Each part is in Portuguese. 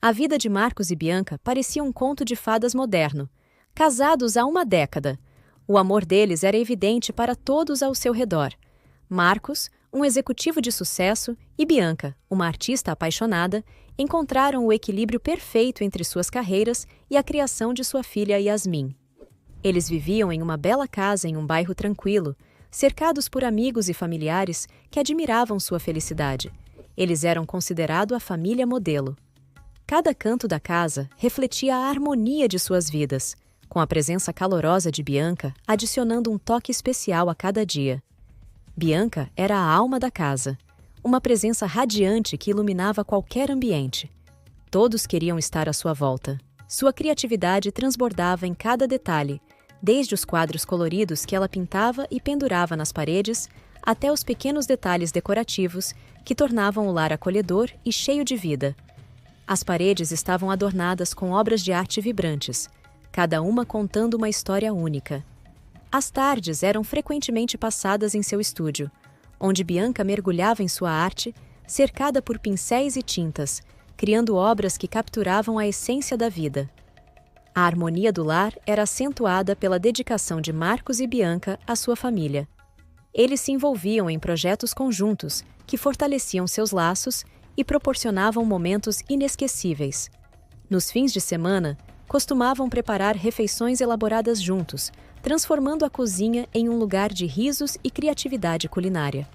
A vida de Marcos e Bianca parecia um conto de fadas moderno. Casados há uma década, o amor deles era evidente para todos ao seu redor. Marcos, um executivo de sucesso, e Bianca, uma artista apaixonada, encontraram o equilíbrio perfeito entre suas carreiras e a criação de sua filha Yasmin. Eles viviam em uma bela casa em um bairro tranquilo, cercados por amigos e familiares que admiravam sua felicidade. Eles eram considerados a família modelo. Cada canto da casa refletia a harmonia de suas vidas, com a presença calorosa de Bianca adicionando um toque especial a cada dia. Bianca era a alma da casa, uma presença radiante que iluminava qualquer ambiente. Todos queriam estar à sua volta. Sua criatividade transbordava em cada detalhe, desde os quadros coloridos que ela pintava e pendurava nas paredes, até os pequenos detalhes decorativos que tornavam o lar acolhedor e cheio de vida. As paredes estavam adornadas com obras de arte vibrantes, cada uma contando uma história única. As tardes eram frequentemente passadas em seu estúdio, onde Bianca mergulhava em sua arte, cercada por pincéis e tintas, criando obras que capturavam a essência da vida. A harmonia do lar era acentuada pela dedicação de Marcos e Bianca à sua família. Eles se envolviam em projetos conjuntos que fortaleciam seus laços e proporcionavam momentos inesquecíveis. Nos fins de semana, costumavam preparar refeições elaboradas juntos, transformando a cozinha em um lugar de risos e criatividade culinária.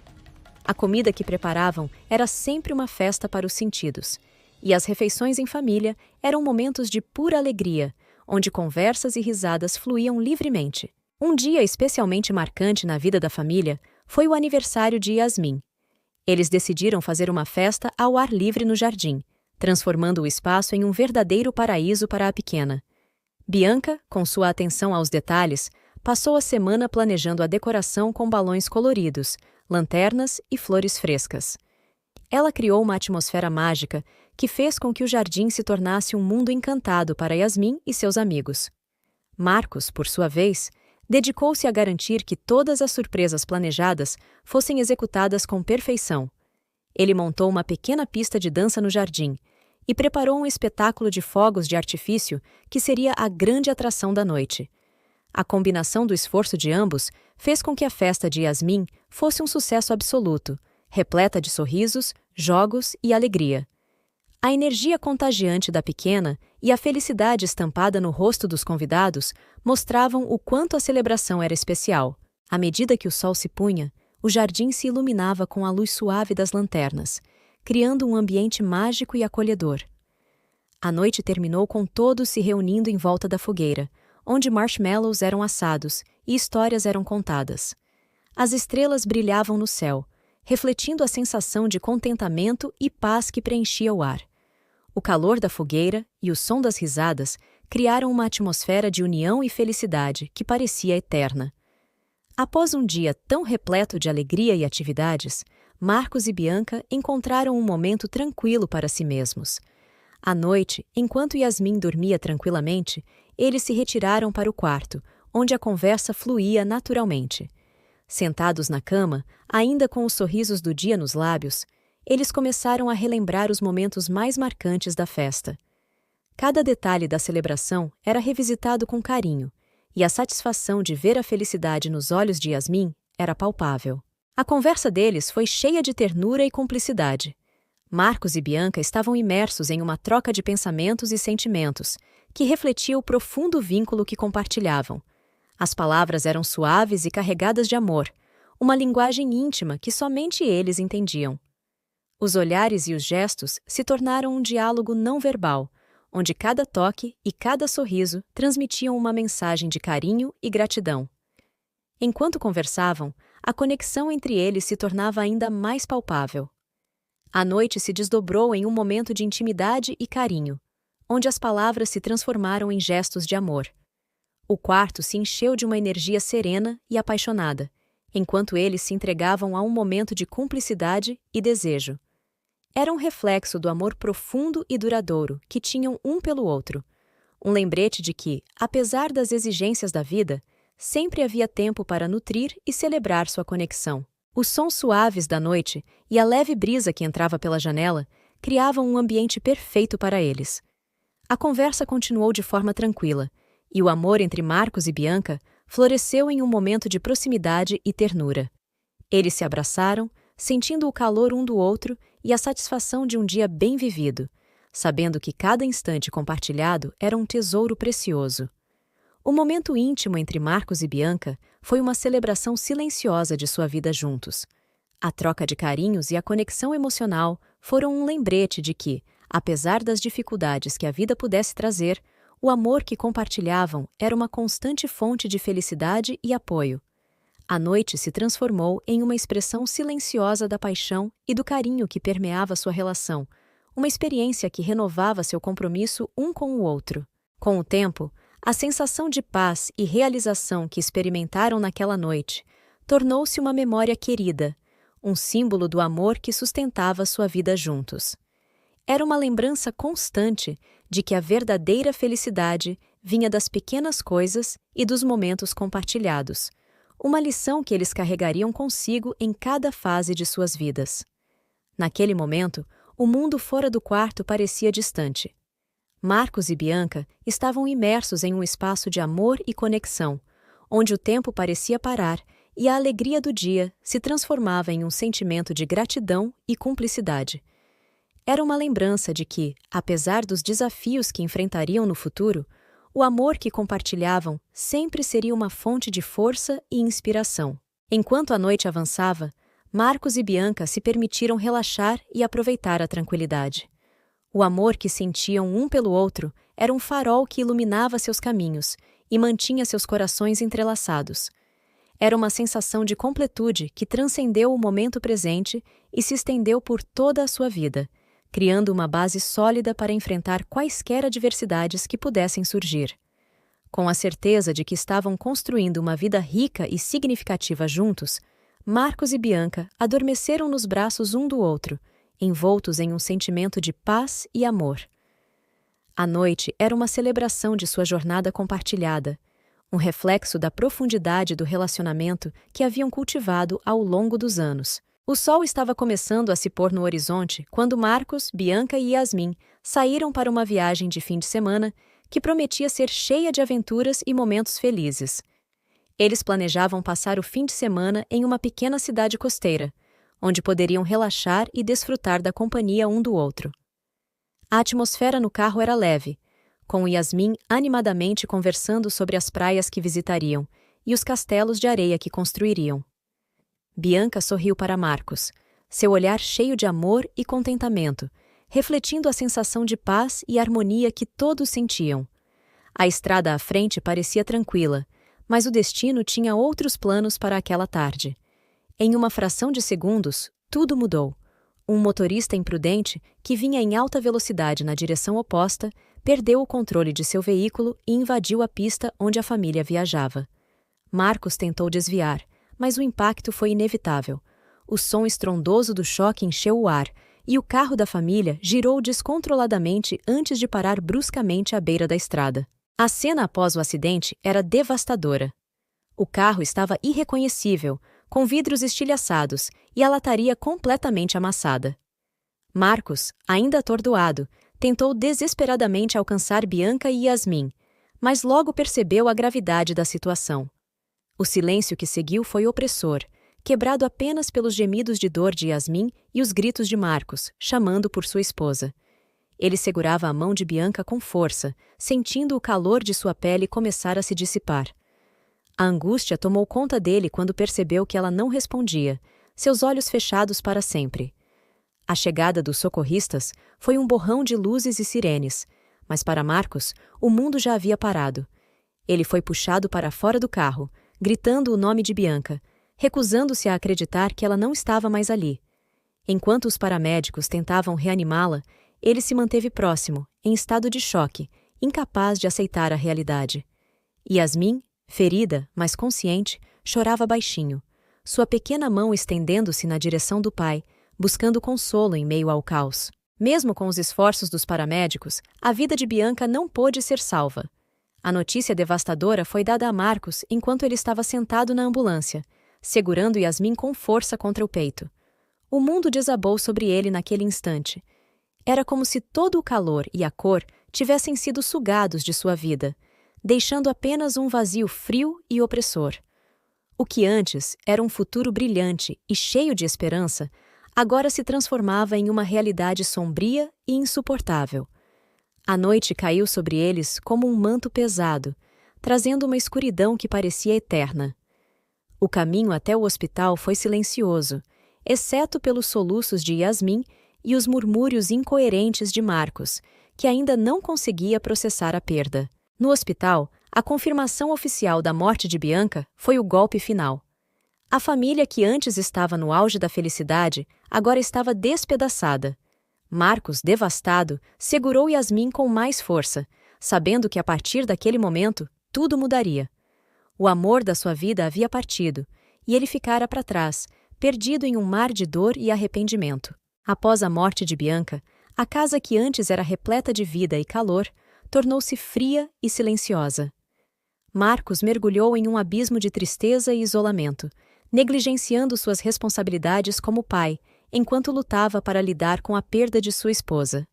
A comida que preparavam era sempre uma festa para os sentidos, e as refeições em família eram momentos de pura alegria, onde conversas e risadas fluíam livremente. Um dia especialmente marcante na vida da família foi o aniversário de Yasmin. Eles decidiram fazer uma festa ao ar livre no jardim, transformando o espaço em um verdadeiro paraíso para a pequena. Bianca, com sua atenção aos detalhes, passou a semana planejando a decoração com balões coloridos, lanternas e flores frescas. Ela criou uma atmosfera mágica que fez com que o jardim se tornasse um mundo encantado para Yasmin e seus amigos. Marcos, por sua vez, dedicou-se a garantir que todas as surpresas planejadas fossem executadas com perfeição. Ele montou uma pequena pista de dança no jardim e preparou um espetáculo de fogos de artifício que seria a grande atração da noite. A combinação do esforço de ambos fez com que a festa de Yasmin fosse um sucesso absoluto, repleta de sorrisos, jogos e alegria. A energia contagiante da pequena e a felicidade estampada no rosto dos convidados mostravam o quanto a celebração era especial. À medida que o sol se punha, o jardim se iluminava com a luz suave das lanternas, criando um ambiente mágico e acolhedor. A noite terminou com todos se reunindo em volta da fogueira, onde marshmallows eram assados e histórias eram contadas. As estrelas brilhavam no céu, refletindo a sensação de contentamento e paz que preenchia o ar. O calor da fogueira e o som das risadas criaram uma atmosfera de união e felicidade que parecia eterna. Após um dia tão repleto de alegria e atividades, Marcos e Bianca encontraram um momento tranquilo para si mesmos. À noite, enquanto Yasmin dormia tranquilamente, eles se retiraram para o quarto, onde a conversa fluía naturalmente. Sentados na cama, ainda com os sorrisos do dia nos lábios, eles começaram a relembrar os momentos mais marcantes da festa. Cada detalhe da celebração era revisitado com carinho, e a satisfação de ver a felicidade nos olhos de Yasmin era palpável. A conversa deles foi cheia de ternura e cumplicidade. Marcos e Bianca estavam imersos em uma troca de pensamentos e sentimentos, que refletia o profundo vínculo que compartilhavam. As palavras eram suaves e carregadas de amor, uma linguagem íntima que somente eles entendiam. Os olhares e os gestos se tornaram um diálogo não verbal, onde cada toque e cada sorriso transmitiam uma mensagem de carinho e gratidão. Enquanto conversavam, a conexão entre eles se tornava ainda mais palpável. A noite se desdobrou em um momento de intimidade e carinho, onde as palavras se transformaram em gestos de amor. O quarto se encheu de uma energia serena e apaixonada, enquanto eles se entregavam a um momento de cumplicidade e desejo. Era um reflexo do amor profundo e duradouro que tinham um pelo outro, um lembrete de que, apesar das exigências da vida, sempre havia tempo para nutrir e celebrar sua conexão. Os sons suaves da noite e a leve brisa que entrava pela janela criavam um ambiente perfeito para eles. A conversa continuou de forma tranquila, e o amor entre Marcos e Bianca floresceu em um momento de proximidade e ternura. Eles se abraçaram, sentindo o calor um do outro e a satisfação de um dia bem vivido, sabendo que cada instante compartilhado era um tesouro precioso. O momento íntimo entre Marcos e Bianca foi uma celebração silenciosa de sua vida juntos. A troca de carinhos e a conexão emocional foram um lembrete de que, apesar das dificuldades que a vida pudesse trazer, o amor que compartilhavam era uma constante fonte de felicidade e apoio. A noite se transformou em uma expressão silenciosa da paixão e do carinho que permeava sua relação, uma experiência que renovava seu compromisso um com o outro. Com o tempo, a sensação de paz e realização que experimentaram naquela noite tornou-se uma memória querida, um símbolo do amor que sustentava sua vida juntos. Era uma lembrança constante de que a verdadeira felicidade vinha das pequenas coisas e dos momentos compartilhados, uma lição que eles carregariam consigo em cada fase de suas vidas. Naquele momento, o mundo fora do quarto parecia distante. Marcos e Bianca estavam imersos em um espaço de amor e conexão, onde o tempo parecia parar e a alegria do dia se transformava em um sentimento de gratidão e cumplicidade. Era uma lembrança de que, apesar dos desafios que enfrentariam no futuro, o amor que compartilhavam sempre seria uma fonte de força e inspiração. Enquanto a noite avançava, Marcos e Bianca se permitiram relaxar e aproveitar a tranquilidade. O amor que sentiam um pelo outro era um farol que iluminava seus caminhos e mantinha seus corações entrelaçados. Era uma sensação de completude que transcendeu o momento presente e se estendeu por toda a sua vida, criando uma base sólida para enfrentar quaisquer adversidades que pudessem surgir. Com a certeza de que estavam construindo uma vida rica e significativa juntos, Marcos e Bianca adormeceram nos braços um do outro, envoltos em um sentimento de paz e amor. A noite era uma celebração de sua jornada compartilhada, um reflexo da profundidade do relacionamento que haviam cultivado ao longo dos anos. O sol estava começando a se pôr no horizonte quando Marcos, Bianca e Yasmin saíram para uma viagem de fim de semana que prometia ser cheia de aventuras e momentos felizes. Eles planejavam passar o fim de semana em uma pequena cidade costeira, onde poderiam relaxar e desfrutar da companhia um do outro. A atmosfera no carro era leve, com Yasmin animadamente conversando sobre as praias que visitariam e os castelos de areia que construiriam. Bianca sorriu para Marcos, seu olhar cheio de amor e contentamento, refletindo a sensação de paz e harmonia que todos sentiam. A estrada à frente parecia tranquila, mas o destino tinha outros planos para aquela tarde. Em uma fração de segundos, tudo mudou. Um motorista imprudente, que vinha em alta velocidade na direção oposta, perdeu o controle de seu veículo e invadiu a pista onde a família viajava. Marcos tentou desviar, mas o impacto foi inevitável. O som estrondoso do choque encheu o ar, e o carro da família girou descontroladamente antes de parar bruscamente à beira da estrada. A cena após o acidente era devastadora. O carro estava irreconhecível, com vidros estilhaçados e a lataria completamente amassada. Marcos, ainda atordoado, tentou desesperadamente alcançar Bianca e Yasmin, mas logo percebeu a gravidade da situação. O silêncio que seguiu foi opressor, quebrado apenas pelos gemidos de dor de Yasmin e os gritos de Marcos, chamando por sua esposa. Ele segurava a mão de Bianca com força, sentindo o calor de sua pele começar a se dissipar. A angústia tomou conta dele quando percebeu que ela não respondia, seus olhos fechados para sempre. A chegada dos socorristas foi um borrão de luzes e sirenes, mas para Marcos, o mundo já havia parado. Ele foi puxado para fora do carro, gritando o nome de Bianca, recusando-se a acreditar que ela não estava mais ali. Enquanto os paramédicos tentavam reanimá-la, ele se manteve próximo, em estado de choque, incapaz de aceitar a realidade. Yasmin, ferida, mas consciente, chorava baixinho, sua pequena mão estendendo-se na direção do pai, buscando consolo em meio ao caos. Mesmo com os esforços dos paramédicos, a vida de Bianca não pôde ser salva. A notícia devastadora foi dada a Marcos enquanto ele estava sentado na ambulância, segurando Yasmin com força contra o peito. O mundo desabou sobre ele naquele instante. Era como se todo o calor e a cor tivessem sido sugados de sua vida, deixando apenas um vazio frio e opressor. O que antes era um futuro brilhante e cheio de esperança, agora se transformava em uma realidade sombria e insuportável. A noite caiu sobre eles como um manto pesado, trazendo uma escuridão que parecia eterna. O caminho até o hospital foi silencioso, exceto pelos soluços de Yasmin e os murmúrios incoerentes de Marcos, que ainda não conseguia processar a perda. No hospital, a confirmação oficial da morte de Bianca foi o golpe final. A família que antes estava no auge da felicidade agora estava despedaçada. Marcos, devastado, segurou Yasmin com mais força, sabendo que a partir daquele momento tudo mudaria. O amor da sua vida havia partido, e ele ficara para trás, perdido em um mar de dor e arrependimento. Após a morte de Bianca, a casa que antes era repleta de vida e calor, tornou-se fria e silenciosa. Marcos mergulhou em um abismo de tristeza e isolamento, negligenciando suas responsabilidades como pai, enquanto lutava para lidar com a perda de sua esposa.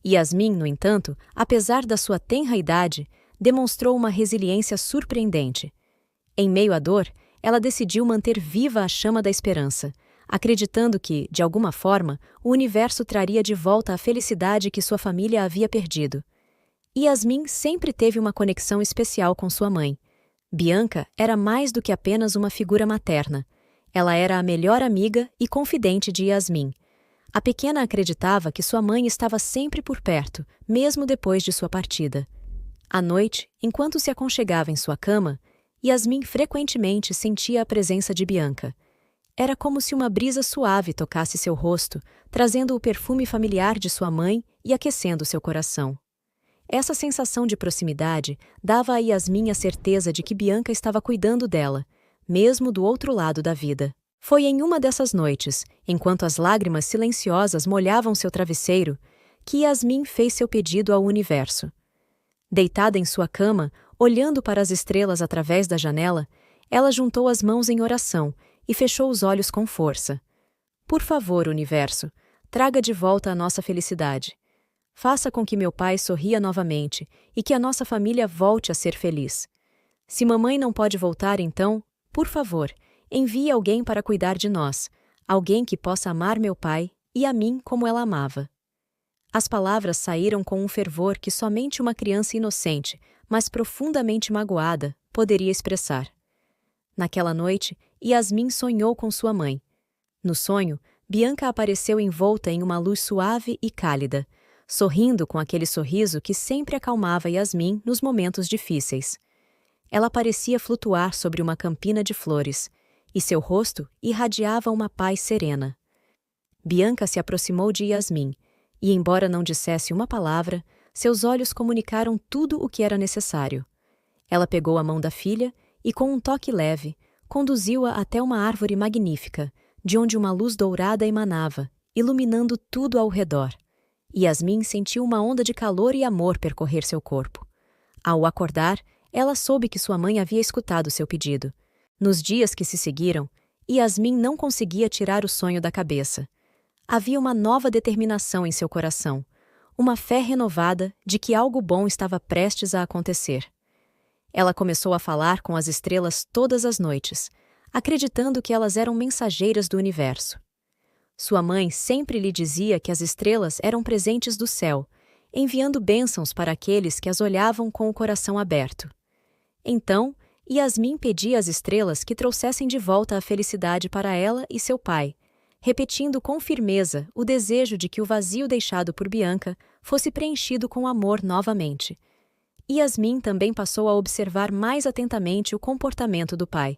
Yasmin, no entanto, apesar da sua tenra idade, demonstrou uma resiliência surpreendente. Em meio à dor, ela decidiu manter viva a chama da esperança, acreditando que, de alguma forma, o universo traria de volta a felicidade que sua família havia perdido. Yasmin sempre teve uma conexão especial com sua mãe. Bianca era mais do que apenas uma figura materna. Ela era a melhor amiga e confidente de Yasmin. A pequena acreditava que sua mãe estava sempre por perto, mesmo depois de sua partida. À noite, enquanto se aconchegava em sua cama, Yasmin frequentemente sentia a presença de Bianca. Era como se uma brisa suave tocasse seu rosto, trazendo o perfume familiar de sua mãe e aquecendo seu coração. Essa sensação de proximidade dava a Yasmin a certeza de que Bianca estava cuidando dela, mesmo do outro lado da vida. Foi em uma dessas noites, enquanto as lágrimas silenciosas molhavam seu travesseiro, que Yasmin fez seu pedido ao universo. Deitada em sua cama, olhando para as estrelas através da janela, ela juntou as mãos em oração e fechou os olhos com força. Por favor, universo, traga de volta a nossa felicidade. Faça com que meu pai sorria novamente e que a nossa família volte a ser feliz. Se mamãe não pode voltar, então, por favor, envie alguém para cuidar de nós, alguém que possa amar meu pai e a mim como ela amava. As palavras saíram com um fervor que somente uma criança inocente, mas profundamente magoada, poderia expressar. Naquela noite, Yasmin sonhou com sua mãe. No sonho, Bianca apareceu envolta em uma luz suave e cálida, sorrindo com aquele sorriso que sempre acalmava Yasmin nos momentos difíceis. Ela parecia flutuar sobre uma campina de flores, e seu rosto irradiava uma paz serena. Bianca se aproximou de Yasmin, e embora não dissesse uma palavra, seus olhos comunicaram tudo o que era necessário. Ela pegou a mão da filha e, com um toque leve, conduziu-a até uma árvore magnífica, de onde uma luz dourada emanava, iluminando tudo ao redor. Yasmin sentiu uma onda de calor e amor percorrer seu corpo. Ao acordar, ela soube que sua mãe havia escutado seu pedido. Nos dias que se seguiram, Yasmin não conseguia tirar o sonho da cabeça. Havia uma nova determinação em seu coração, uma fé renovada de que algo bom estava prestes a acontecer. Ela começou a falar com as estrelas todas as noites, acreditando que elas eram mensageiras do universo. Sua mãe sempre lhe dizia que as estrelas eram presentes do céu, enviando bênçãos para aqueles que as olhavam com o coração aberto. Então, Yasmin pedia às estrelas que trouxessem de volta a felicidade para ela e seu pai, repetindo com firmeza o desejo de que o vazio deixado por Bianca fosse preenchido com amor novamente. Yasmin também passou a observar mais atentamente o comportamento do pai.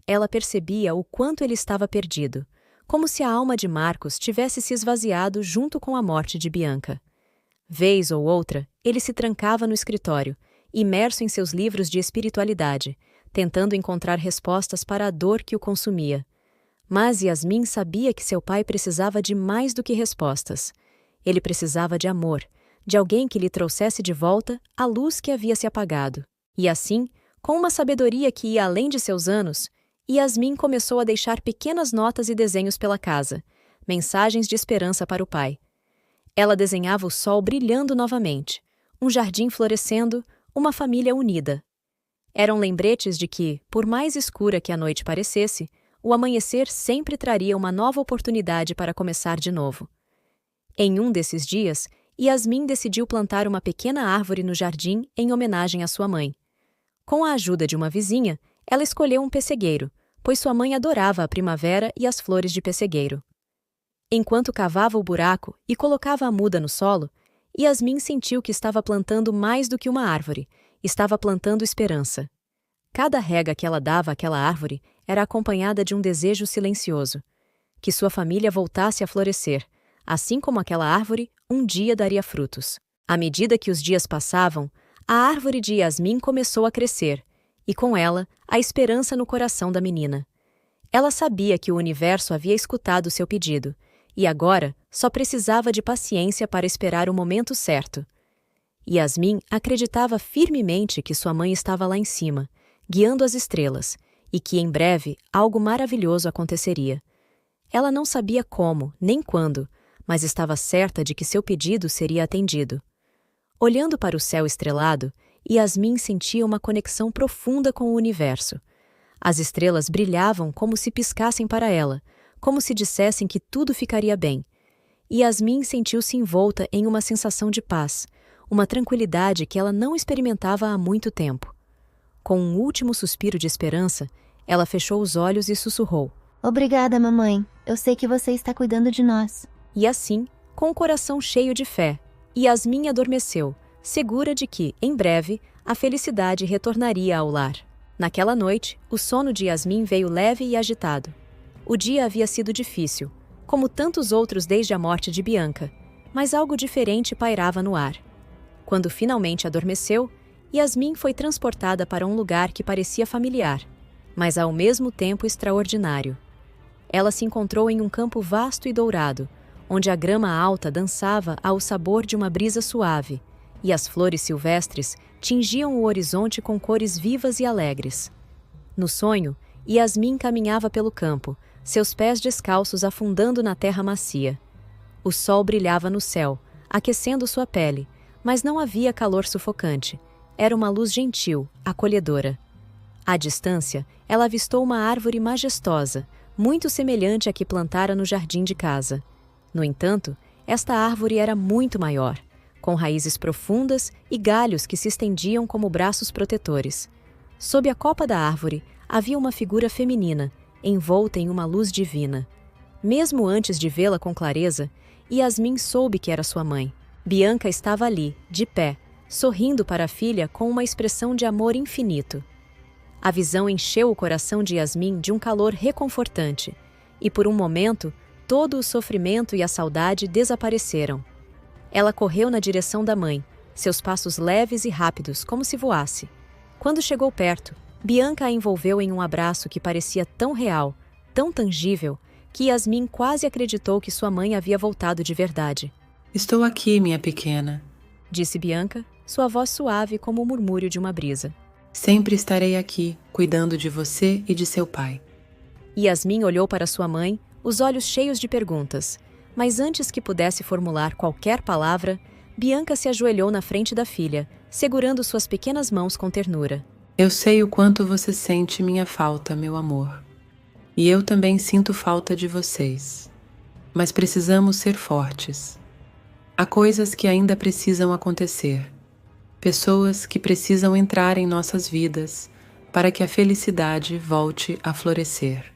Ela percebia o quanto ele estava perdido, como se a alma de Marcos tivesse se esvaziado junto com a morte de Bianca. Vez ou outra, ele se trancava no escritório, imerso em seus livros de espiritualidade, tentando encontrar respostas para a dor que o consumia. Mas Yasmin sabia que seu pai precisava de mais do que respostas. Ele precisava de amor, de alguém que lhe trouxesse de volta a luz que havia se apagado. E assim, com uma sabedoria que ia além de seus anos, Yasmin começou a deixar pequenas notas e desenhos pela casa, mensagens de esperança para o pai. Ela desenhava o sol brilhando novamente, um jardim florescendo, uma família unida. Eram lembretes de que, por mais escura que a noite parecesse, o amanhecer sempre traria uma nova oportunidade para começar de novo. Em um desses dias, Yasmin decidiu plantar uma pequena árvore no jardim em homenagem à sua mãe. Com a ajuda de uma vizinha, ela escolheu um pessegueiro, pois sua mãe adorava a primavera e as flores de pessegueiro. Enquanto cavava o buraco e colocava a muda no solo, Yasmin sentiu que estava plantando mais do que uma árvore, estava plantando esperança. Cada rega que ela dava àquela árvore era acompanhada de um desejo silencioso: que sua família voltasse a florescer, assim como aquela árvore um dia daria frutos. À medida que os dias passavam, a árvore de Yasmin começou a crescer, e com ela, a esperança no coração da menina. Ela sabia que o universo havia escutado seu pedido, e agora só precisava de paciência para esperar o momento certo. Yasmin acreditava firmemente que sua mãe estava lá em cima, guiando as estrelas, e que em breve algo maravilhoso aconteceria. Ela não sabia como, nem quando, mas estava certa de que seu pedido seria atendido. Olhando para o céu estrelado, Yasmin sentia uma conexão profunda com o universo. As estrelas brilhavam como se piscassem para ela, como se dissessem que tudo ficaria bem. Yasmin sentiu-se envolta em uma sensação de paz, uma tranquilidade que ela não experimentava há muito tempo. Com um último suspiro de esperança, ela fechou os olhos e sussurrou: Obrigada, mamãe. Eu sei que você está cuidando de nós. E assim, com o coração cheio de fé, Yasmin adormeceu, segura de que, em breve, a felicidade retornaria ao lar. Naquela noite, o sono de Yasmin veio leve e agitado. O dia havia sido difícil, como tantos outros desde a morte de Bianca, mas algo diferente pairava no ar. Quando finalmente adormeceu, Yasmin foi transportada para um lugar que parecia familiar, mas ao mesmo tempo extraordinário. Ela se encontrou em um campo vasto e dourado, onde a grama alta dançava ao sabor de uma brisa suave, e as flores silvestres tingiam o horizonte com cores vivas e alegres. No sonho, Yasmin caminhava pelo campo, seus pés descalços afundando na terra macia. O sol brilhava no céu, aquecendo sua pele, mas não havia calor sufocante. Era uma luz gentil, acolhedora. À distância, ela avistou uma árvore majestosa, muito semelhante à que plantara no jardim de casa. No entanto, esta árvore era muito maior, com raízes profundas e galhos que se estendiam como braços protetores. Sob a copa da árvore, havia uma figura feminina, envolta em uma luz divina. Mesmo antes de vê-la com clareza, Yasmin soube que era sua mãe. Bianca estava ali, de pé, sorrindo para a filha com uma expressão de amor infinito. A visão encheu o coração de Yasmin de um calor reconfortante, e por um momento, todo o sofrimento e a saudade desapareceram. Ela correu na direção da mãe, seus passos leves e rápidos, como se voasse. Quando chegou perto, Bianca a envolveu em um abraço que parecia tão real, tão tangível, que Yasmin quase acreditou que sua mãe havia voltado de verdade. Estou aqui, minha pequena, disse Bianca, sua voz suave como o murmúrio de uma brisa. Sempre estarei aqui, cuidando de você e de seu pai. Yasmin olhou para sua mãe, os olhos cheios de perguntas, mas antes que pudesse formular qualquer palavra, Bianca se ajoelhou na frente da filha, segurando suas pequenas mãos com ternura. Eu sei o quanto você sente minha falta, meu amor. E eu também sinto falta de vocês. Mas precisamos ser fortes. Há coisas que ainda precisam acontecer. Pessoas que precisam entrar em nossas vidas para que a felicidade volte a florescer.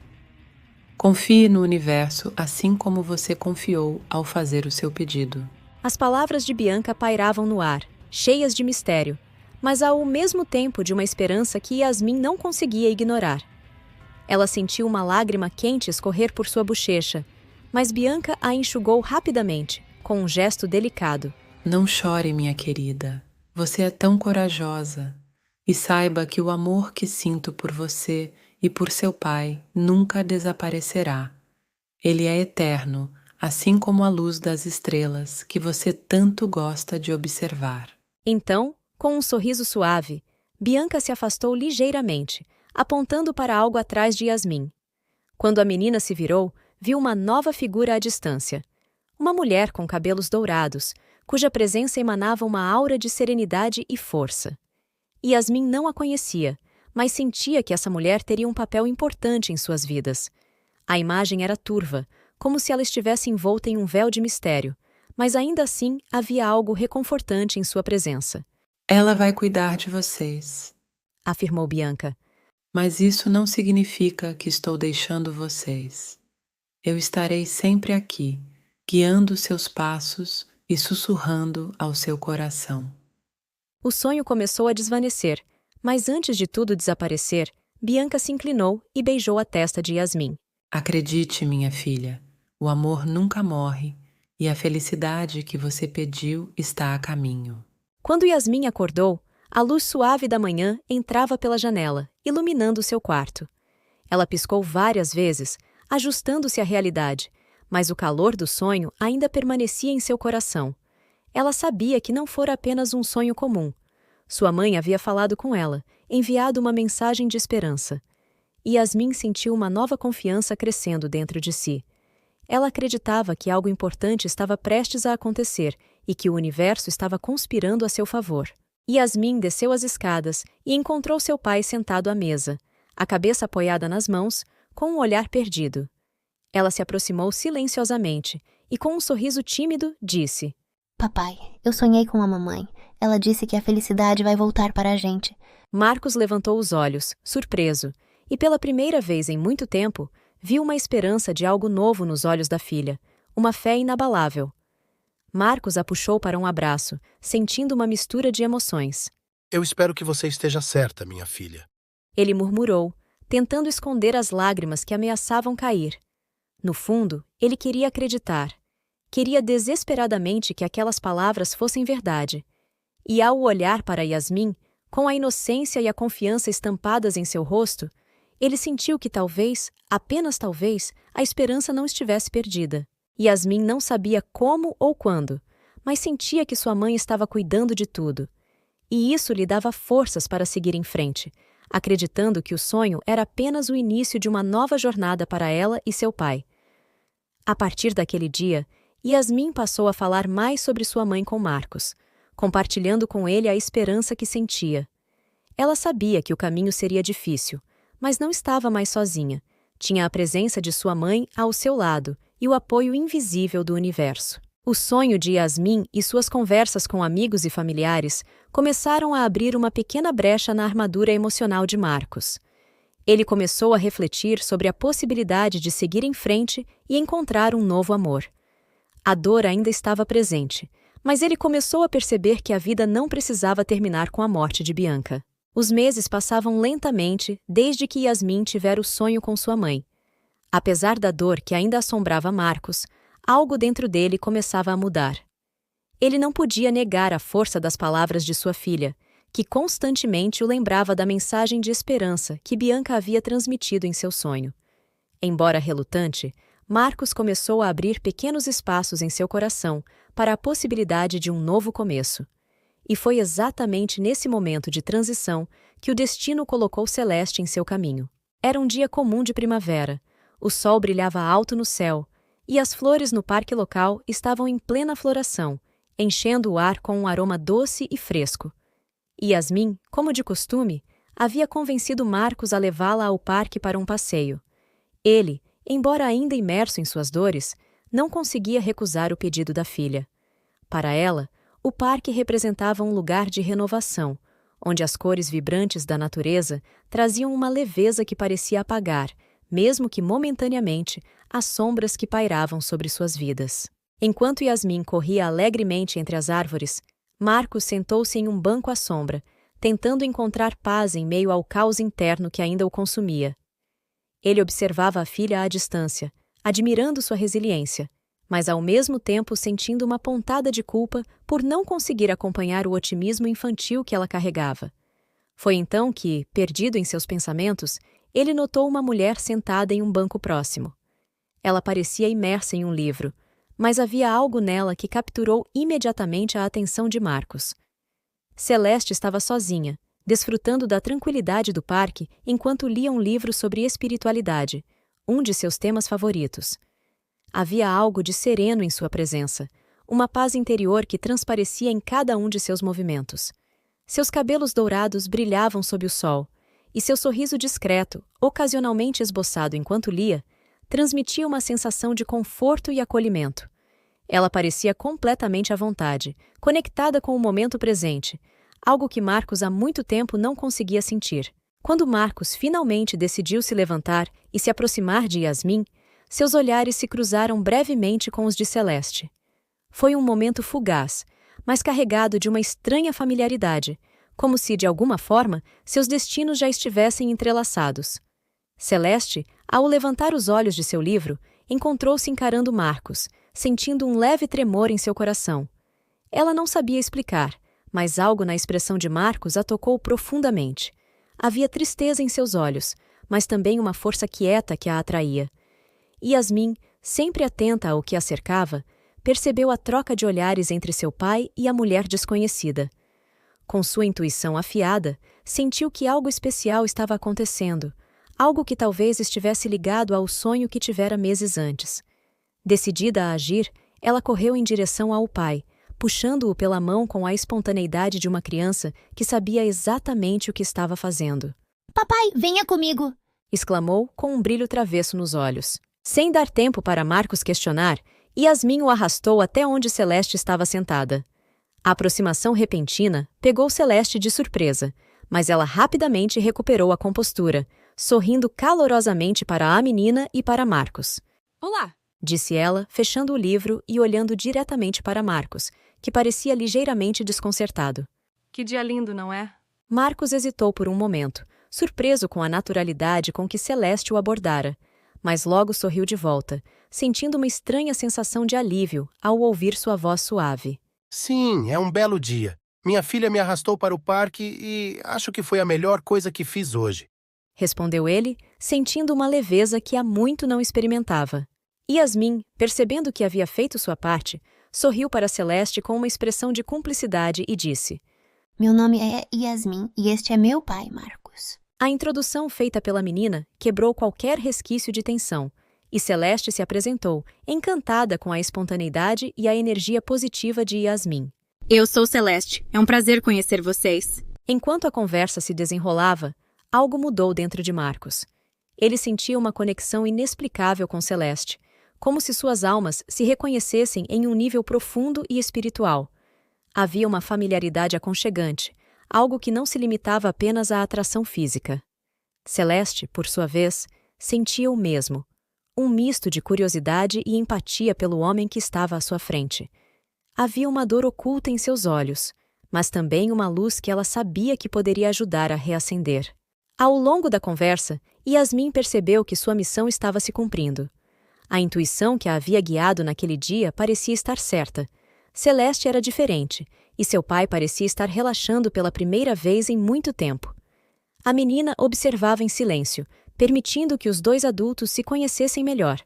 Confie no universo assim como você confiou ao fazer o seu pedido. As palavras de Bianca pairavam no ar, cheias de mistério, mas ao mesmo tempo de uma esperança que Yasmin não conseguia ignorar. Ela sentiu uma lágrima quente escorrer por sua bochecha, mas Bianca a enxugou rapidamente, com um gesto delicado. Não chore, minha querida. Você é tão corajosa. E saiba que o amor que sinto por você e por seu pai nunca desaparecerá. Ele é eterno, assim como a luz das estrelas que você tanto gosta de observar. Então, com um sorriso suave, Bianca se afastou ligeiramente, apontando para algo atrás de Yasmin. Quando a menina se virou, viu uma nova figura à distância. uma mulher com cabelos dourados, cuja presença emanava uma aura de serenidade e força. Yasmin não a conhecia, mas sentia que essa mulher teria um papel importante em suas vidas. A imagem era turva, como se ela estivesse envolta em um véu de mistério, mas ainda assim havia algo reconfortante em sua presença. Ela vai cuidar de vocês, Afirmou Bianca. mas isso não significa que estou deixando vocês. Eu estarei sempre aqui, guiando seus passos e sussurrando ao seu coração. O sonho começou a desvanecer, mas antes de tudo desaparecer, Bianca se inclinou e beijou a testa de Yasmin. Acredite, minha filha, o amor nunca morre e a felicidade que você pediu está a caminho. Quando Yasmin acordou, a luz suave da manhã entrava pela janela, iluminando seu quarto. Ela piscou várias vezes, ajustando-se à realidade, mas o calor do sonho ainda permanecia em seu coração. Ela sabia que não fora apenas um sonho comum. Sua mãe havia falado com ela, enviado uma mensagem de esperança. Yasmin sentiu uma nova confiança crescendo dentro de si. Ela acreditava que algo importante estava prestes a acontecer e que o universo estava conspirando a seu favor. Yasmin desceu as escadas e encontrou seu pai sentado à mesa, a cabeça apoiada nas mãos, com um olhar perdido. Ela se aproximou silenciosamente e, com um sorriso tímido, disse: Papai, eu sonhei com a mamãe. Ela disse que a felicidade vai voltar para a gente. Marcos levantou os olhos, surpreso, e pela primeira vez em muito tempo, viu uma esperança de algo novo nos olhos da filha, uma fé inabalável. Marcos a puxou para um abraço, sentindo uma mistura de emoções. Eu espero que você esteja certa, minha filha. Ele murmurou, tentando esconder as lágrimas que ameaçavam cair. No fundo, ele queria acreditar. Queria desesperadamente que aquelas palavras fossem verdade. E ao olhar para Yasmin, com a inocência e a confiança estampadas em seu rosto, ele sentiu que talvez, apenas talvez, a esperança não estivesse perdida. Yasmin não sabia como ou quando, mas sentia que sua mãe estava cuidando de tudo. E isso lhe dava forças para seguir em frente, acreditando que o sonho era apenas o início de uma nova jornada para ela e seu pai. A partir daquele dia, Yasmin passou a falar mais sobre sua mãe com Marcos, compartilhando com ele a esperança que sentia. Ela sabia que o caminho seria difícil, mas não estava mais sozinha. Tinha a presença de sua mãe ao seu lado e o apoio invisível do universo. O sonho de Yasmin e suas conversas com amigos e familiares começaram a abrir uma pequena brecha na armadura emocional de Marcos. Ele começou a refletir sobre a possibilidade de seguir em frente e encontrar um novo amor. A dor ainda estava presente, mas ele começou a perceber que a vida não precisava terminar com a morte de Bianca. Os meses passavam lentamente desde que Yasmin tivera o sonho com sua mãe. Apesar da dor que ainda assombrava Marcos, algo dentro dele começava a mudar. Ele não podia negar a força das palavras de sua filha, que constantemente o lembrava da mensagem de esperança que Bianca havia transmitido em seu sonho. Embora relutante, Marcos começou a abrir pequenos espaços em seu coração para a possibilidade de um novo começo. E foi exatamente nesse momento de transição que o destino colocou Celeste em seu caminho. Era um dia comum de primavera, o sol brilhava alto no céu, e as flores no parque local estavam em plena floração, enchendo o ar com um aroma doce e fresco. Yasmin, como de costume, havia convencido Marcos a levá-la ao parque para um passeio. Ele, embora ainda imerso em suas dores, não conseguia recusar o pedido da filha. Para ela, o parque representava um lugar de renovação, onde as cores vibrantes da natureza traziam uma leveza que parecia apagar, mesmo que momentaneamente, as sombras que pairavam sobre suas vidas. Enquanto Yasmin corria alegremente entre as árvores, Marcos sentou-se em um banco à sombra, tentando encontrar paz em meio ao caos interno que ainda o consumia. Ele observava a filha à distância, admirando sua resiliência, mas ao mesmo tempo sentindo uma pontada de culpa por não conseguir acompanhar o otimismo infantil que ela carregava. Foi então que, perdido em seus pensamentos, ele notou uma mulher sentada em um banco próximo. Ela parecia imersa em um livro, mas havia algo nela que capturou imediatamente a atenção de Marcos. Celeste estava sozinha, desfrutando da tranquilidade do parque enquanto lia um livro sobre espiritualidade, um de seus temas favoritos. Havia algo de sereno em sua presença, uma paz interior que transparecia em cada um de seus movimentos. Seus cabelos dourados brilhavam sob o sol, e seu sorriso discreto, ocasionalmente esboçado enquanto lia, transmitia uma sensação de conforto e acolhimento. Ela parecia completamente à vontade, conectada com o momento presente, algo que Marcos há muito tempo não conseguia sentir. Quando Marcos finalmente decidiu se levantar e se aproximar de Yasmin, seus olhares se cruzaram brevemente com os de Celeste. Foi um momento fugaz, mas carregado de uma estranha familiaridade, como se, de alguma forma, seus destinos já estivessem entrelaçados. Celeste, ao levantar os olhos de seu livro, encontrou-se encarando Marcos, sentindo um leve tremor em seu coração. Ela não sabia explicar, mas algo na expressão de Marcos a tocou profundamente. Havia tristeza em seus olhos, mas também uma força quieta que a atraía. Yasmin, sempre atenta ao que a cercava, percebeu a troca de olhares entre seu pai e a mulher desconhecida. Com sua intuição afiada, sentiu que algo especial estava acontecendo, algo que talvez estivesse ligado ao sonho que tivera meses antes. Decidida a agir, ela correu em direção ao pai, puxando-o pela mão com a espontaneidade de uma criança que sabia exatamente o que estava fazendo. Papai, venha comigo! Exclamou com um brilho travesso nos olhos. Sem dar tempo para Marcos questionar, Yasmin o arrastou até onde Celeste estava sentada. A aproximação repentina pegou Celeste de surpresa, mas ela rapidamente recuperou a compostura, sorrindo calorosamente para a menina e para Marcos. Olá! Disse ela, fechando o livro e olhando diretamente para Marcos, que parecia ligeiramente desconcertado. Que dia lindo, não é? Marcos hesitou por um momento, surpreso com a naturalidade com que Celeste o abordara, mas logo sorriu de volta, sentindo uma estranha sensação de alívio ao ouvir sua voz suave. Sim, é um belo dia. Minha filha me arrastou para o parque e acho que foi a melhor coisa que fiz hoje. Respondeu ele, sentindo uma leveza que há muito não experimentava. Yasmin, percebendo que havia feito sua parte, sorriu para Celeste com uma expressão de cumplicidade e disse: Meu nome é Yasmin e este é meu pai, Marcos. A introdução feita pela menina quebrou qualquer resquício de tensão, e Celeste se apresentou, encantada com a espontaneidade e a energia positiva de Yasmin. Eu sou Celeste. É um prazer conhecer vocês. Enquanto a conversa se desenrolava, algo mudou dentro de Marcos. Ele sentia uma conexão inexplicável com Celeste, como se suas almas se reconhecessem em um nível profundo e espiritual. Havia uma familiaridade aconchegante, algo que não se limitava apenas à atração física. Celeste, por sua vez, sentia o mesmo, um misto de curiosidade e empatia pelo homem que estava à sua frente. Havia uma dor oculta em seus olhos, mas também uma luz que ela sabia que poderia ajudar a reacender. Ao longo da conversa, Yasmin percebeu que sua missão estava se cumprindo. A intuição que a havia guiado naquele dia parecia estar certa. Celeste era diferente, e seu pai parecia estar relaxando pela primeira vez em muito tempo. A menina observava em silêncio, permitindo que os dois adultos se conhecessem melhor,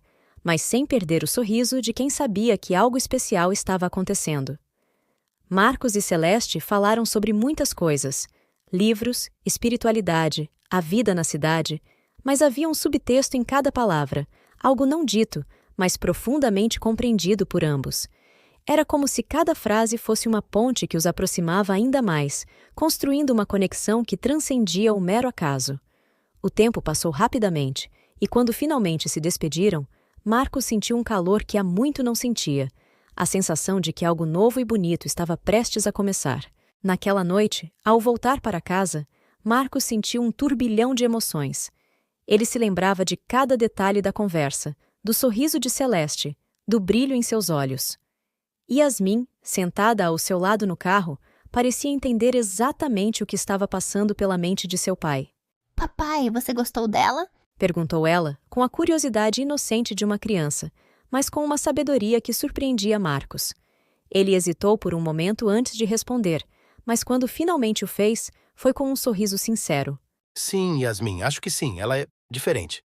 mas sem perder o sorriso de quem sabia que algo especial estava acontecendo. Marcos e Celeste falaram sobre muitas coisas: livros, espiritualidade, a vida na cidade, mas havia um subtexto em cada palavra, algo não dito, mas profundamente compreendido por ambos. Era como se cada frase fosse uma ponte que os aproximava ainda mais, construindo uma conexão que transcendia o mero acaso. O tempo passou rapidamente, e quando finalmente se despediram, Marcos sentiu um calor que há muito não sentia, a sensação de que algo novo e bonito estava prestes a começar. Naquela noite, ao voltar para casa, Marcos sentiu um turbilhão de emoções. Ele se lembrava de cada detalhe da conversa, do sorriso de Celeste, do brilho em seus olhos. Yasmin, sentada ao seu lado no carro, parecia entender exatamente o que estava passando pela mente de seu pai. Papai, você gostou dela? Perguntou ela, com a curiosidade inocente de uma criança, mas com uma sabedoria que surpreendia Marcos. Ele hesitou por um momento antes de responder, mas quando finalmente o fez, foi com um sorriso sincero. Sim, Yasmin, acho que sim, ela é diferente.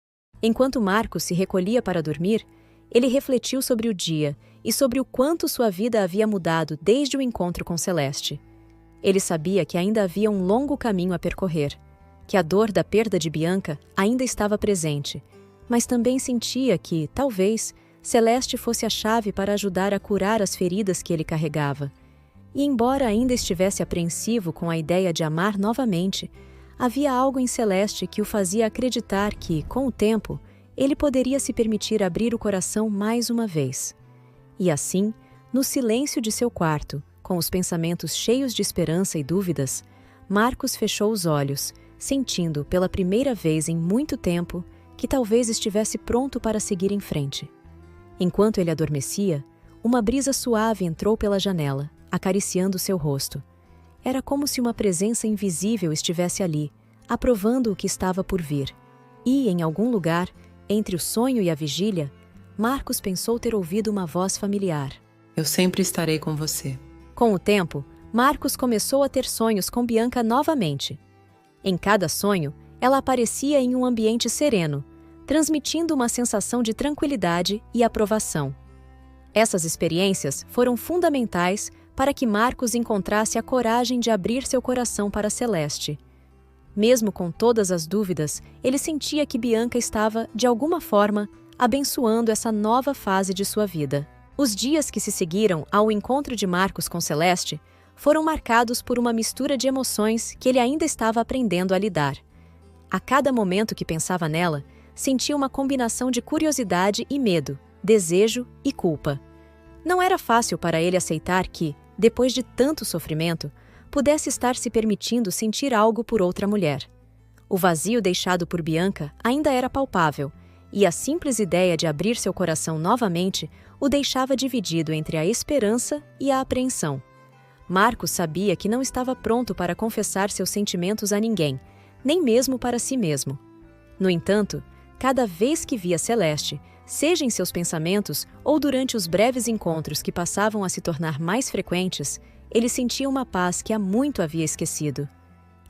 Enquanto Marcos se recolhia para dormir, ele refletiu sobre o dia e sobre o quanto sua vida havia mudado desde o encontro com Celeste. Ele sabia que ainda havia um longo caminho a percorrer, que a dor da perda de Bianca ainda estava presente, mas também sentia que, talvez, Celeste fosse a chave para ajudar a curar as feridas que ele carregava. E embora ainda estivesse apreensivo com a ideia de amar novamente, havia algo em Celeste que o fazia acreditar que, com o tempo, ele poderia se permitir abrir o coração mais uma vez. E assim, no silêncio de seu quarto, com os pensamentos cheios de esperança e dúvidas, Marcos fechou os olhos, sentindo, pela primeira vez em muito tempo, que talvez estivesse pronto para seguir em frente. Enquanto ele adormecia, uma brisa suave entrou pela janela, acariciando seu rosto. Era como se uma presença invisível estivesse ali, aprovando o que estava por vir. E, em algum lugar, entre o sonho e a vigília, Marcos pensou ter ouvido uma voz familiar. Eu sempre estarei com você. Com o tempo, Marcos começou a ter sonhos com Bianca novamente. Em cada sonho, ela aparecia em um ambiente sereno, transmitindo uma sensação de tranquilidade e aprovação. Essas experiências foram fundamentais para que Marcos encontrasse a coragem de abrir seu coração para Celeste. Mesmo com todas as dúvidas, ele sentia que Bianca estava, de alguma forma, abençoando essa nova fase de sua vida. Os dias que se seguiram ao encontro de Marcos com Celeste foram marcados por uma mistura de emoções que ele ainda estava aprendendo a lidar. A cada momento que pensava nela, sentia uma combinação de curiosidade e medo, desejo e culpa. Não era fácil para ele aceitar que, depois de tanto sofrimento, pudesse estar se permitindo sentir algo por outra mulher. O vazio deixado por Bianca ainda era palpável, e a simples ideia de abrir seu coração novamente o deixava dividido entre a esperança e a apreensão. Marcos sabia que não estava pronto para confessar seus sentimentos a ninguém, nem mesmo para si mesmo. No entanto, cada vez que via Celeste, seja em seus pensamentos ou durante os breves encontros que passavam a se tornar mais frequentes, ele sentia uma paz que há muito havia esquecido.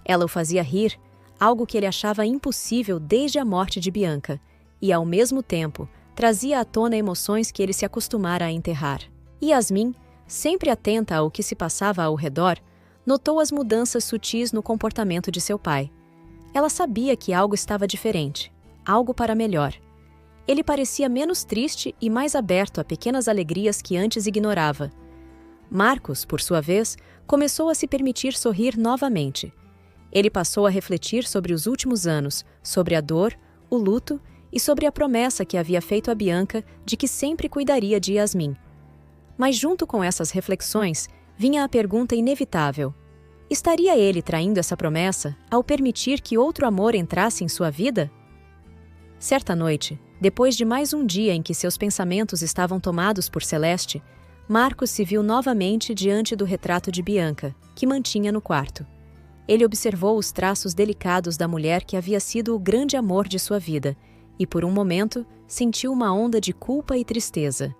Ela o fazia rir, algo que ele achava impossível desde a morte de Bianca, e, ao mesmo tempo, trazia à tona emoções que ele se acostumara a enterrar. Yasmin, sempre atenta ao que se passava ao redor, notou as mudanças sutis no comportamento de seu pai. Ela sabia que algo estava diferente, algo para melhor. Ele parecia menos triste e mais aberto a pequenas alegrias que antes ignorava. Marcos, por sua vez, começou a se permitir sorrir novamente. Ele passou a refletir sobre os últimos anos, sobre a dor, o luto e sobre a promessa que havia feito a Bianca de que sempre cuidaria de Yasmin. Mas junto com essas reflexões, vinha a pergunta inevitável. Estaria ele traindo essa promessa ao permitir que outro amor entrasse em sua vida? Certa noite, depois de mais um dia em que seus pensamentos estavam tomados por Celeste, Marcos se viu novamente diante do retrato de Bianca, que mantinha no quarto. Ele observou os traços delicados da mulher que havia sido o grande amor de sua vida, e por um momento sentiu uma onda de culpa e tristeza.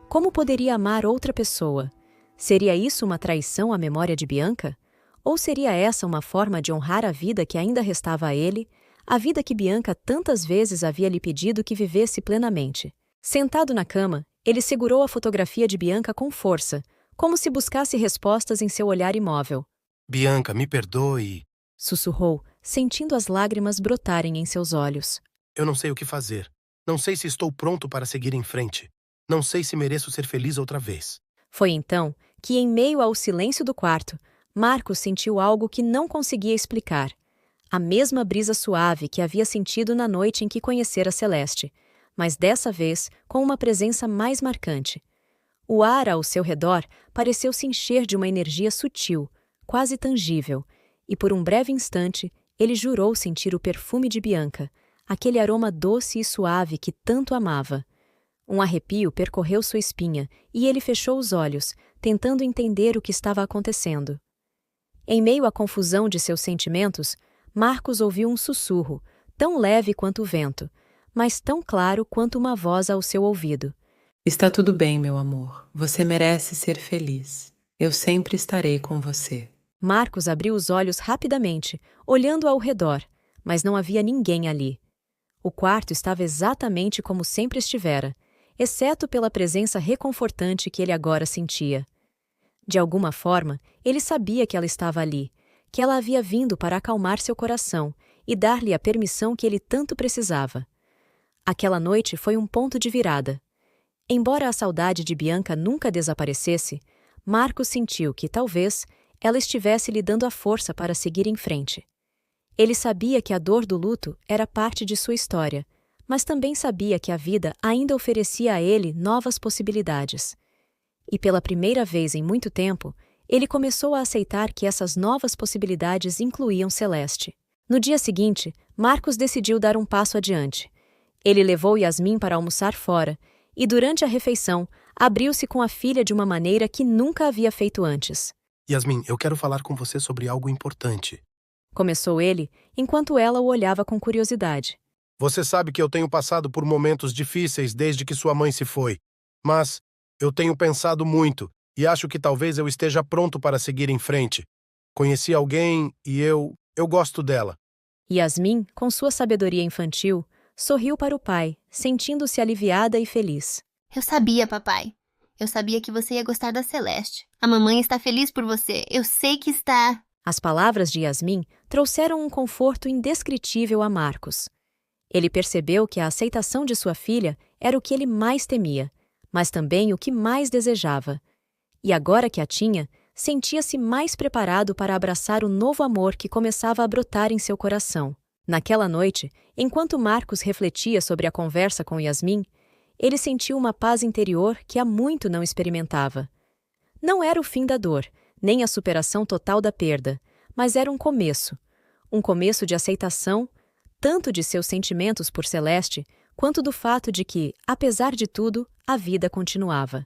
Como poderia amar outra pessoa? Seria isso uma traição à memória de Bianca? Ou seria essa uma forma de honrar a vida que ainda restava a ele, a vida que Bianca tantas vezes havia lhe pedido que vivesse plenamente? Sentado na cama, ele segurou a fotografia de Bianca com força, como se buscasse respostas em seu olhar imóvel. Bianca, me perdoe. Sussurrou, sentindo as lágrimas brotarem em seus olhos. Eu não sei o que fazer. Não sei se estou pronto para seguir em frente. Não sei se mereço ser feliz outra vez. Foi então que, em meio ao silêncio do quarto, Marcos sentiu algo que não conseguia explicar. A mesma brisa suave que havia sentido na noite em que conhecera Celeste, mas dessa vez com uma presença mais marcante. O ar ao seu redor pareceu se encher de uma energia sutil, quase tangível, e por um breve instante ele jurou sentir o perfume de Bianca, aquele aroma doce e suave que tanto amava. Um arrepio percorreu sua espinha e ele fechou os olhos, tentando entender o que estava acontecendo. Em meio à confusão de seus sentimentos, Marcos ouviu um sussurro, tão leve quanto o vento, mas tão claro quanto uma voz ao seu ouvido. Está tudo bem, meu amor. Você merece ser feliz. Eu sempre estarei com você. Marcos abriu os olhos rapidamente, olhando ao redor, mas não havia ninguém ali. O quarto estava exatamente como sempre estivera, exceto pela presença reconfortante que ele agora sentia. De alguma forma, ele sabia que ela estava ali, que ela havia vindo para acalmar seu coração e dar-lhe a permissão que ele tanto precisava. Aquela noite foi um ponto de virada. Embora a saudade de Bianca nunca desaparecesse, Marcos sentiu que, talvez, ela estivesse lhe dando a força para seguir em frente. Ele sabia que a dor do luto era parte de sua história, mas também sabia que a vida ainda oferecia a ele novas possibilidades. E pela primeira vez em muito tempo, ele começou a aceitar que essas novas possibilidades incluíam Celeste. No dia seguinte, Marcos decidiu dar um passo adiante. Ele levou Yasmin para almoçar fora e, durante a refeição, abriu-se com a filha de uma maneira que nunca havia feito antes. Yasmin, eu quero falar com você sobre algo importante. Começou ele, enquanto ela o olhava com curiosidade. Você sabe que eu tenho passado por momentos difíceis desde que sua mãe se foi. Mas eu tenho pensado muito e acho que talvez eu esteja pronto para seguir em frente. Conheci alguém e eu gosto dela. Yasmin, com sua sabedoria infantil, sorriu para o pai, sentindo-se aliviada e feliz. Eu sabia, papai. Eu sabia que você ia gostar da Celeste. A mamãe está feliz por você. Eu sei que está... As palavras de Yasmin trouxeram um conforto indescritível a Marcos. Ele percebeu que a aceitação de sua filha era o que ele mais temia, mas também o que mais desejava. E agora que a tinha, sentia-se mais preparado para abraçar o novo amor que começava a brotar em seu coração. Naquela noite, enquanto Marcos refletia sobre a conversa com Yasmin, ele sentiu uma paz interior que há muito não experimentava. Não era o fim da dor, nem a superação total da perda, mas era um começo de aceitação, tanto de seus sentimentos por Celeste, quanto do fato de que, apesar de tudo, a vida continuava.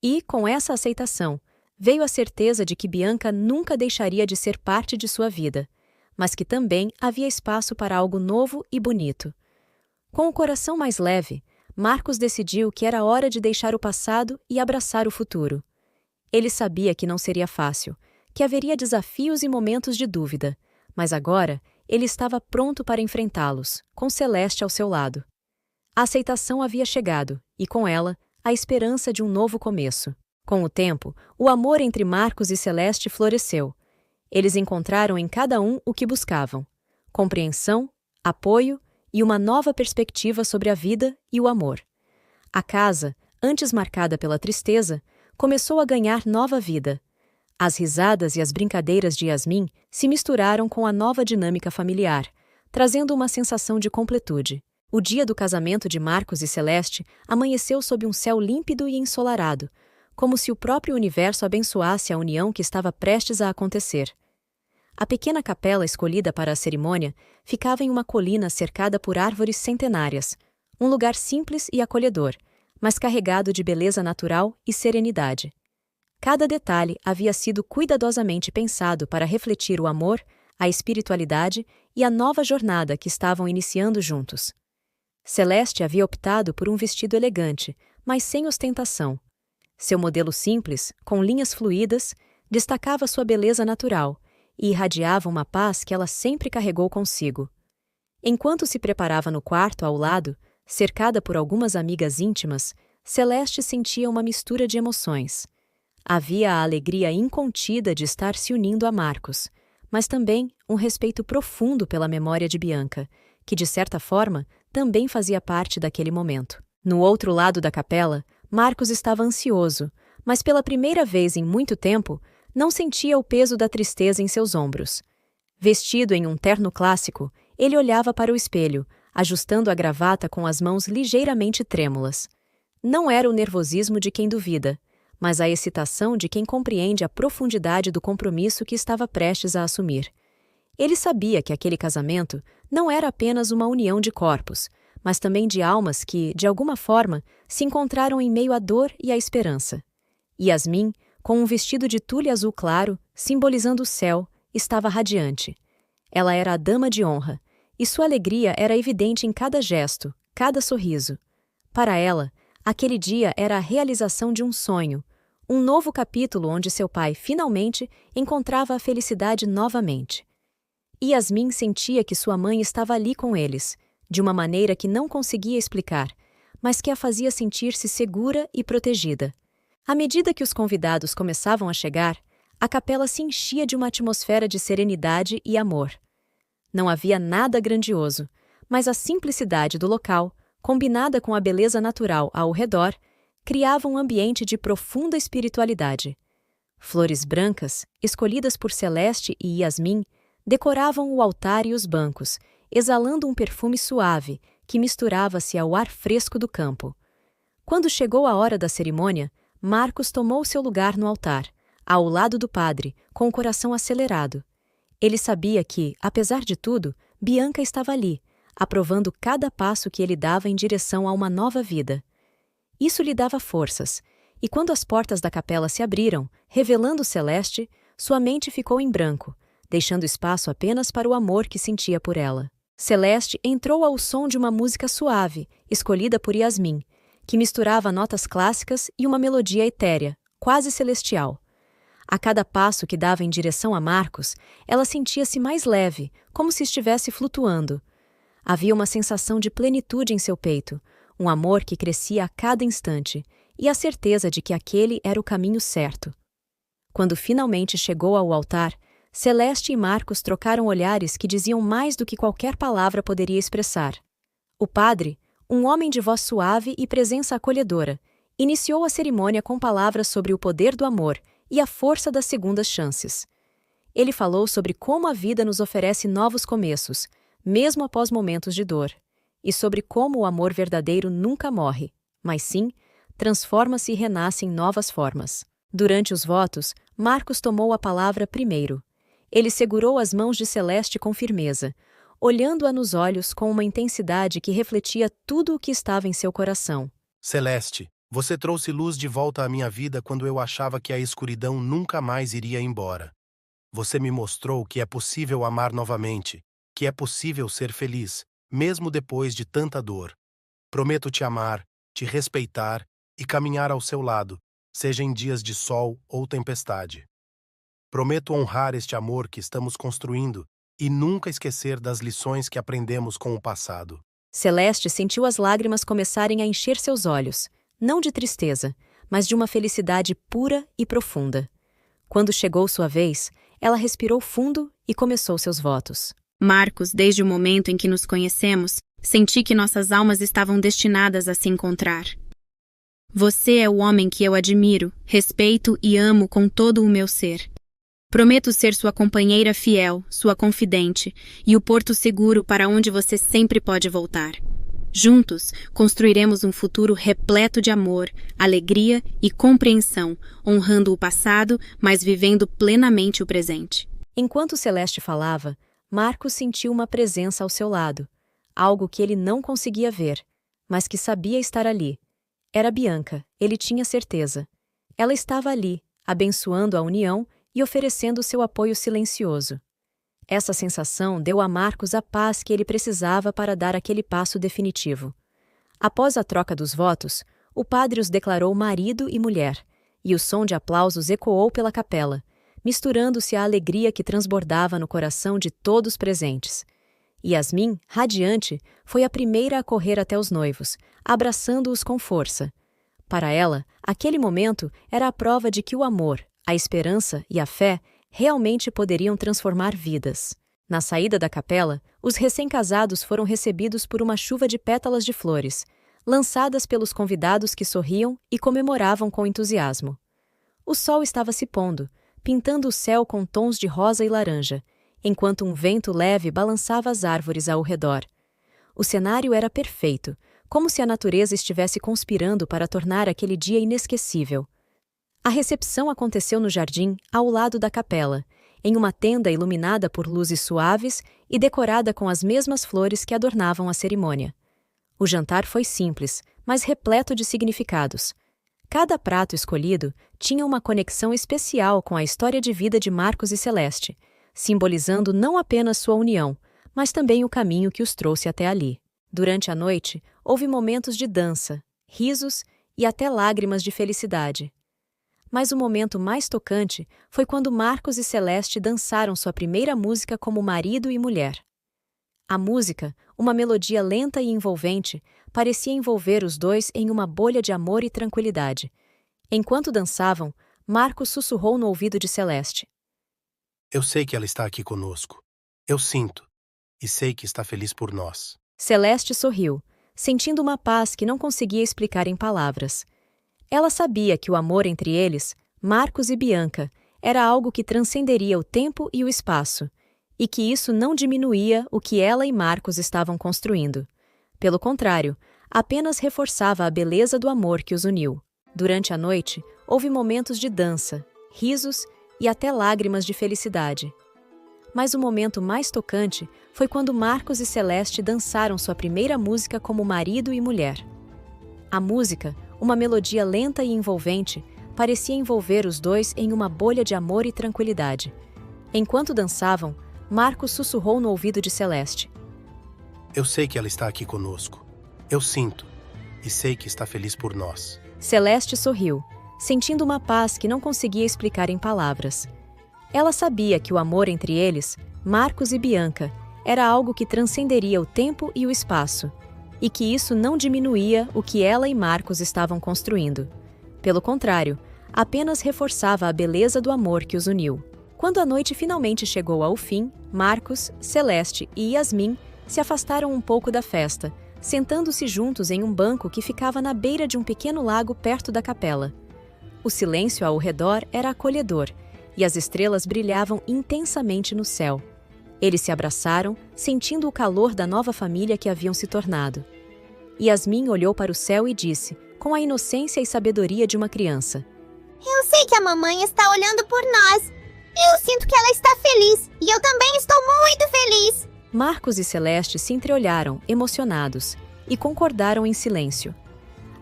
E, com essa aceitação, veio a certeza de que Bianca nunca deixaria de ser parte de sua vida, mas que também havia espaço para algo novo e bonito. Com o coração mais leve, Marcos decidiu que era hora de deixar o passado e abraçar o futuro. Ele sabia que não seria fácil, que haveria desafios e momentos de dúvida, mas agora ele estava pronto para enfrentá-los, com Celeste ao seu lado. A aceitação havia chegado, e com ela, a esperança de um novo começo. Com o tempo, o amor entre Marcos e Celeste floresceu. Eles encontraram em cada um o que buscavam: compreensão, apoio e uma nova perspectiva sobre a vida e o amor. A casa, antes marcada pela tristeza, começou a ganhar nova vida. As risadas e as brincadeiras de Yasmin se misturaram com a nova dinâmica familiar, trazendo uma sensação de completude. O dia do casamento de Marcos e Celeste amanheceu sob um céu límpido e ensolarado, como se o próprio universo abençoasse a união que estava prestes a acontecer. A pequena capela escolhida para a cerimônia ficava em uma colina cercada por árvores centenárias, um lugar simples e acolhedor, mas carregado de beleza natural e serenidade. Cada detalhe havia sido cuidadosamente pensado para refletir o amor, a espiritualidade e a nova jornada que estavam iniciando juntos. Celeste havia optado por um vestido elegante, mas sem ostentação. Seu modelo simples, com linhas fluídas, destacava sua beleza natural e irradiava uma paz que ela sempre carregou consigo. Enquanto se preparava no quarto ao lado, cercada por algumas amigas íntimas, Celeste sentia uma mistura de emoções. Havia a alegria incontida de estar se unindo a Marcos, mas também um respeito profundo pela memória de Bianca, que, de certa forma, também fazia parte daquele momento. No outro lado da capela, Marcos estava ansioso, mas pela primeira vez em muito tempo, não sentia o peso da tristeza em seus ombros. Vestido em um terno clássico, ele olhava para o espelho, ajustando a gravata com as mãos ligeiramente trêmulas. Não era o nervosismo de quem duvida, mas a excitação de quem compreende a profundidade do compromisso que estava prestes a assumir. Ele sabia que aquele casamento não era apenas uma união de corpos, mas também de almas que, de alguma forma, se encontraram em meio à dor e à esperança. Yasmin, com um vestido de tule azul claro, simbolizando o céu, estava radiante. Ela era a dama de honra, e sua alegria era evidente em cada gesto, cada sorriso. Para ela, aquele dia era a realização de um sonho, um novo capítulo onde seu pai, finalmente, encontrava a felicidade novamente. Yasmin sentia que sua mãe estava ali com eles, de uma maneira que não conseguia explicar, mas que a fazia sentir-se segura e protegida. À medida que os convidados começavam a chegar, a capela se enchia de uma atmosfera de serenidade e amor. Não havia nada grandioso, mas a simplicidade do local, combinada com a beleza natural ao redor, criavam um ambiente de profunda espiritualidade. Flores brancas, escolhidas por Celeste e Yasmin, decoravam o altar e os bancos, exalando um perfume suave que misturava-se ao ar fresco do campo. Quando chegou a hora da cerimônia, Marcos tomou seu lugar no altar, ao lado do padre, com o coração acelerado. Ele sabia que, apesar de tudo, Bianca estava ali, aprovando cada passo que ele dava em direção a uma nova vida. Isso lhe dava forças, e quando as portas da capela se abriram, revelando Celeste, sua mente ficou em branco, deixando espaço apenas para o amor que sentia por ela. Celeste entrou ao som de uma música suave, escolhida por Yasmin, que misturava notas clássicas e uma melodia etérea, quase celestial. A cada passo que dava em direção a Marcos, ela sentia-se mais leve, como se estivesse flutuando. Havia uma sensação de plenitude em seu peito, um amor que crescia a cada instante, e a certeza de que aquele era o caminho certo. Quando finalmente chegou ao altar, Celeste e Marcos trocaram olhares que diziam mais do que qualquer palavra poderia expressar. O padre, um homem de voz suave e presença acolhedora, iniciou a cerimônia com palavras sobre o poder do amor e a força das segundas chances. Ele falou sobre como a vida nos oferece novos começos, mesmo após momentos de dor, e sobre como o amor verdadeiro nunca morre, mas sim, transforma-se e renasce em novas formas. Durante os votos, Marcos tomou a palavra primeiro. Ele segurou as mãos de Celeste com firmeza, olhando-a nos olhos com uma intensidade que refletia tudo o que estava em seu coração. Celeste, você trouxe luz de volta à minha vida quando eu achava que a escuridão nunca mais iria embora. Você me mostrou que é possível amar novamente, que é possível ser feliz, mesmo depois de tanta dor. Prometo te amar, te respeitar e caminhar ao seu lado, seja em dias de sol ou tempestade. Prometo honrar este amor que estamos construindo e nunca esquecer das lições que aprendemos com o passado. Celeste sentiu as lágrimas começarem a encher seus olhos, não de tristeza, mas de uma felicidade pura e profunda. Quando chegou sua vez, ela respirou fundo e começou seus votos. Marcos, desde o momento em que nos conhecemos, senti que nossas almas estavam destinadas a se encontrar. Você é o homem que eu admiro, respeito e amo com todo o meu ser. Prometo ser sua companheira fiel, sua confidente e o porto seguro para onde você sempre pode voltar. Juntos, construiremos um futuro repleto de amor, alegria e compreensão, honrando o passado, mas vivendo plenamente o presente. Enquanto Celeste falava, Marcos sentiu uma presença ao seu lado, algo que ele não conseguia ver, mas que sabia estar ali. Era Bianca, ele tinha certeza. Ela estava ali, abençoando a união e oferecendo seu apoio silencioso. Essa sensação deu a Marcos a paz que ele precisava para dar aquele passo definitivo. Após a troca dos votos, o padre os declarou marido e mulher, e o som de aplausos ecoou pela capela, misturando-se à alegria que transbordava no coração de todos presentes. Yasmin, radiante, foi a primeira a correr até os noivos, abraçando-os com força. Para ela, aquele momento era a prova de que o amor, a esperança e a fé realmente poderiam transformar vidas. Na saída da capela, os recém-casados foram recebidos por uma chuva de pétalas de flores, lançadas pelos convidados que sorriam e comemoravam com entusiasmo. O sol estava se pondo, pintando o céu com tons de rosa e laranja, enquanto um vento leve balançava as árvores ao redor. O cenário era perfeito, como se a natureza estivesse conspirando para tornar aquele dia inesquecível. A recepção aconteceu no jardim, ao lado da capela, em uma tenda iluminada por luzes suaves e decorada com as mesmas flores que adornavam a cerimônia. O jantar foi simples, mas repleto de significados. Cada prato escolhido tinha uma conexão especial com a história de vida de Marcos e Celeste, simbolizando não apenas sua união, mas também o caminho que os trouxe até ali. Durante a noite, houve momentos de dança, risos e até lágrimas de felicidade. Mas o momento mais tocante foi quando Marcos e Celeste dançaram sua primeira música como marido e mulher. A música, uma melodia lenta e envolvente, parecia envolver os dois em uma bolha de amor e tranquilidade. Enquanto dançavam, Marcos sussurrou no ouvido de Celeste. Eu sei que ela está aqui conosco. Eu sinto. E sei que está feliz por nós. Celeste sorriu, sentindo uma paz que não conseguia explicar em palavras. Ela sabia que o amor entre eles, Marcos e Bianca, era algo que transcenderia o tempo e o espaço, e que isso não diminuía o que ela e Marcos estavam construindo. Pelo contrário, apenas reforçava a beleza do amor que os uniu. Durante a noite, houve momentos de dança, risos e até lágrimas de felicidade. Mas o momento mais tocante foi quando Marcos e Celeste dançaram sua primeira música como marido e mulher. A música, uma melodia lenta e envolvente, parecia envolver os dois em uma bolha de amor e tranquilidade. Enquanto dançavam, Marcos sussurrou no ouvido de Celeste: Eu sei que ela está aqui conosco. Eu sinto. E sei que está feliz por nós. Celeste sorriu, sentindo uma paz que não conseguia explicar em palavras. Ela sabia que o amor entre eles, Marcos e Bianca, era algo que transcenderia o tempo e o espaço, e que isso não diminuía o que ela e Marcos estavam construindo. Pelo contrário, apenas reforçava a beleza do amor que os uniu. Quando a noite finalmente chegou ao fim, Marcos, Celeste e Yasmin se afastaram um pouco da festa, sentando-se juntos em um banco que ficava na beira de um pequeno lago perto da capela. O silêncio ao redor era acolhedor, e as estrelas brilhavam intensamente no céu. Eles se abraçaram, sentindo o calor da nova família que haviam se tornado. Yasmin olhou para o céu e disse, com a inocência e sabedoria de uma criança: Eu sei que a mamãe está olhando por nós. Eu sinto que ela está feliz. E eu também estou muito feliz. Marcos e Celeste se entreolharam, emocionados, e concordaram em silêncio.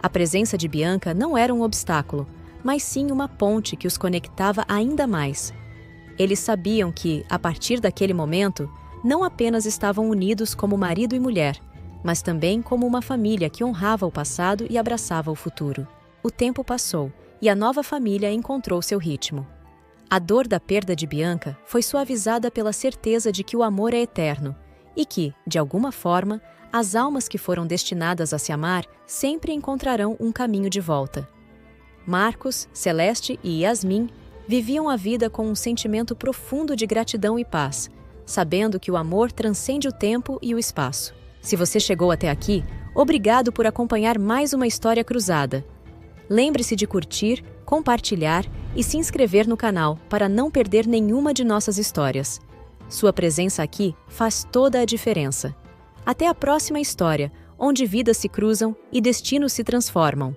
A presença de Bianca não era um obstáculo, mas sim uma ponte que os conectava ainda mais. Eles sabiam que, a partir daquele momento, não apenas estavam unidos como marido e mulher, mas também como uma família que honrava o passado e abraçava o futuro. O tempo passou, e a nova família encontrou seu ritmo. A dor da perda de Bianca foi suavizada pela certeza de que o amor é eterno e que, de alguma forma, as almas que foram destinadas a se amar sempre encontrarão um caminho de volta. Marcos, Celeste e Yasmin viviam a vida com um sentimento profundo de gratidão e paz, sabendo que o amor transcende o tempo e o espaço. Se você chegou até aqui, obrigado por acompanhar mais uma história cruzada. Lembre-se de curtir, compartilhar e se inscrever no canal para não perder nenhuma de nossas histórias. Sua presença aqui faz toda a diferença. Até a próxima história, onde vidas se cruzam e destinos se transformam.